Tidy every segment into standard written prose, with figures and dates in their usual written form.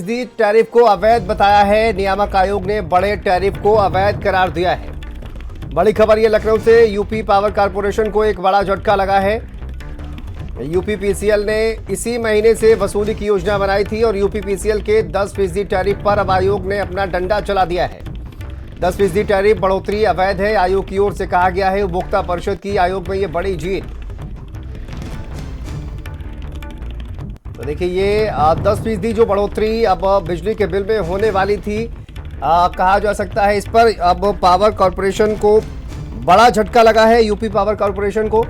10% tariff को अवैध बताया है। नियामक आयोग ने बड़े टैरिफ को अवैध करार दिया है। बड़ी खबर ये लखनऊ से, यूपी पावर कॉर्पोरेशन को एक बड़ा झटका लगा है। यूपीपीसीएल ने इसी महीने से वसूली की योजना बनाई थी और यूपीपीसीएल के 10% टैरिफ पर अब आयोग ने अपना डंडा चला दिया है। 10% टैरिफ बढ़ोतरी अवैध है, आयोग की ओर से कहा गया है। उपभोक्ता परिषद की आयोग में ये बड़ी जीत। तो देखिए, ये 10% जो बढ़ोतरी अब बिजली के बिल में होने वाली थी, कहा जा सकता है इस पर अब पावर कॉर्पोरेशन को बड़ा झटका लगा है, यूपी पावर कॉर्पोरेशन को।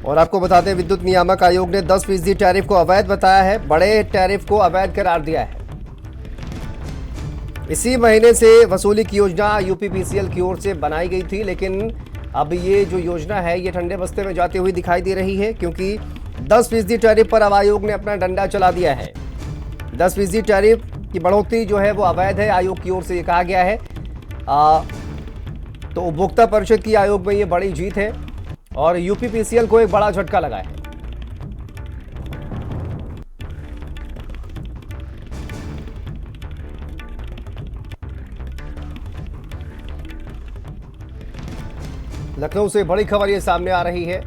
और आपको बताते हैं, विद्युत नियामक आयोग ने 10% टैरिफ को अवैध बताया है, बड़े टैरिफ को अवैध करार दिया है। इसी महीने से वसूली की योजना यूपीपीसीएल की ओर से बनाई गई थी, लेकिन अब ये जो योजना है ये ठंडे बस्ते में जाती हुई दिखाई दे रही है, क्योंकि 10% टैरिफ पर अब आयोग ने अपना डंडा चला दिया है। 10% टैरिफ की बढ़ोतरी जो है वो अवैध है, आयोग की ओर से ये कहा गया है। तो उपभोक्ता परिषद की आयोग में ये बड़ी जीत है और यूपीपीसीएल को एक बड़ा झटका लगा है। लखनऊ से बड़ी खबर ये सामने आ रही है।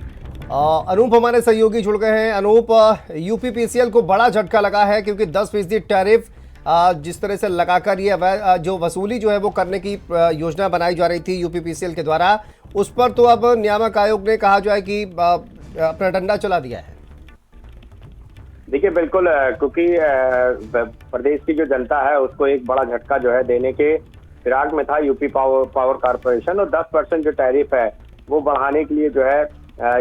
अनूप हमारे सहयोगी जुड़ गए हैं। अनूप, यूपीपीसीएल को बड़ा झटका लगा है, क्योंकि 10% टैरिफ जिस तरह से लगाकर ये जो वसूली जो है वो करने की योजना बनाई जा रही थी यूपीपीसीएल के द्वारा, उस पर तो अब नियामक आयोग ने कहा जो है कि अपना डंडा चला दिया है। देखिए, बिल्कुल, क्योंकि प्रदेश की जो जनता है उसको एक बड़ा झटका जो है देने के फिराक में था यूपी पावर कॉर्पोरेशन, और 10% जो टैरिफ है वो बढ़ाने के लिए जो है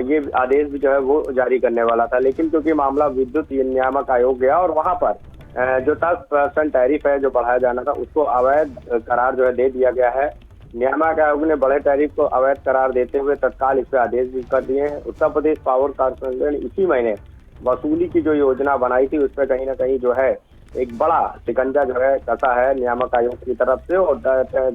ये आदेश भी जो है वो जारी करने वाला था। लेकिन क्योंकि मामला विद्युत नियामक आयोग गया और वहां पर जो 10% टैरिफ है जो बढ़ाया जाना था उसको अवैध करार जो है दे दिया गया है। नियामक आयोग ने बड़े टैरिफ को अवैध करार देते हुए तत्काल इस पर आदेश भी कर दिए हैं। उत्तर प्रदेश पावर कॉर्पोरेशन ने इसी महीने वसूली की जो योजना बनाई थी उस पर कहीं ना कहीं जो है एक बड़ा शिकंजा जो है कसा है नियामक आयोग की तरफ से, और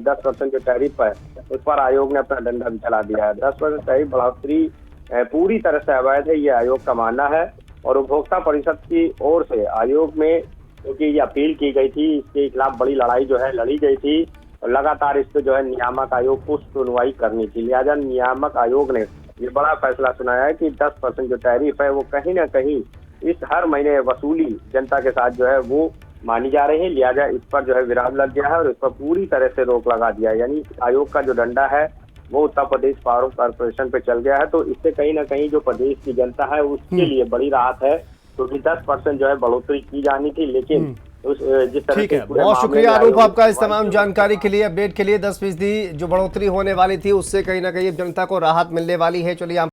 10% जो टैरिफ है उस पर आयोग ने अपना डंडा भी चला दिया है। 10% टैरिफ बढ़ोतरी पूरी तरह से अवैध है, ये आयोग का मानना है। और उपभोक्ता परिषद की ओर से आयोग में क्योंकि ये अपील की गई थी, इसके खिलाफ बड़ी लड़ाई जो है लड़ी गई थी और लगातार इस पे जो है नियामक आयोग को सुनवाई करनी थी। लिहाजा नियामक आयोग ने ये बड़ा फैसला सुनाया है कि 10% जो टैरिफ है वो कहीं ना कहीं इस हर महीने वसूली जनता के साथ जो है वो मानी जा रही है। लिहाजा इस पर जो है विराम लग गया है और इस पर पूरी तरह से रोक लगा दिया है। यानी आयोग का जो डंडा है वो उत्तर प्रदेश पावर कॉर्पोरेशन पे चल गया है। तो इससे कहीं ना कहीं जो प्रदेश की जनता है उसके लिए बड़ी राहत है, क्योंकि 10% जो है बढ़ोतरी की जानी थी, लेकिन जिस तरह ठीक है, बहुत शुक्रिया अनूप आपका इस तमाम जानकारी के लिए, अपडेट के लिए। 10% जो बढ़ोतरी होने वाली थी उससे कहीं ना कहीं जनता को राहत मिलने वाली है। चलिए